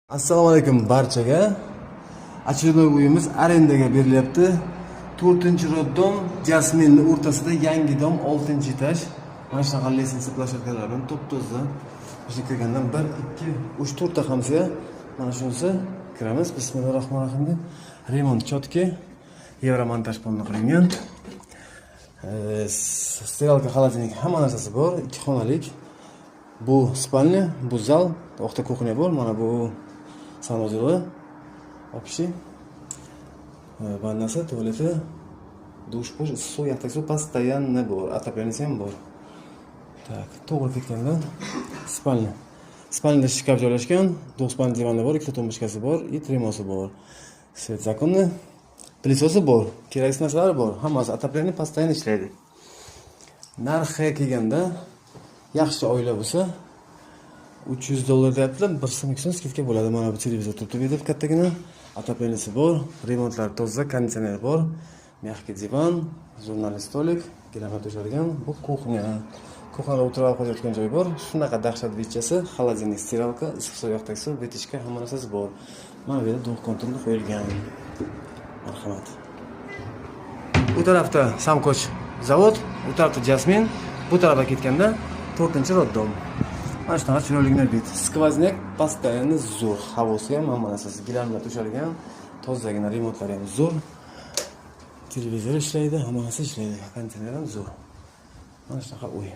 Assalomu alaykum barchaga. Очередной uyimiz arendaga berilyapti. 4-roddom Jasminni o'rtasida yangi dom 6-etaj. Mana shunaqa lesensiya plashadkalar bilan top-toza. Biz kirgandan 1, 2, 3, 4 ta hamsa. Mana shunisi kiramiz. Bismillahirrohmanirrohim deb. Remont chotki, Evromontaj fonda qilingan. Sterialka, xolodilnik hamma narsasi bor. 2 xonalik. Bu spalnya, bu zal, o'qta kuxnya bor. Mana bu санузелы, общий, ваннасы, туалеты, душ, suv, yaxtak suv постоянно bor, отоплениесі ham bor. Так, to'g'ri ketganda spalnya. Spalnyada shkaf joylashgan, 9 spalnya divani bor, 2 ta tumbuchkasi bor, и tremosi bor. Svet zakonniy, pilisosi bor, kerakli narsalari bor. Hammasi отопление постоянно ishlaydi. Narxiga kelganda, yaxshi oila bo'lsa $300 deyaptilar, 1 so'm 2 so'm skidka bo'ladi. Mana bu televizor turibdi deb kattagina, отопленияsi bor, remontlar toza, konditsioner bor, mягкий divan, jurnalli stolik, gilamlar to'shalgan. Bu kuxnya. Kuxnyada o'tirib qo'yayotgan joy bor. Shunaqa dahshat bitchasi, xolodilnik, sterialka, issiq suv, yaxtak suv, vitishka hamma narsasi bor. Mana bu yerda duh konturni qo'yilgan. Marhamat. Bu tarafda Samkoch zavod, bu tarafda Jasmin, bu tarafga ketganda 4-roddom. Mana shunaqa chiroyligina bit. Skvoznak постоянно zo'r. Havosi ham hamma narsasi gilamlar to'shalgan, tozagina, remontlari ham zo'r. Televizor ishlaydi, hamma narsa ishlaydi. Konditsioner ham zo'r. Mana shunaqa uy.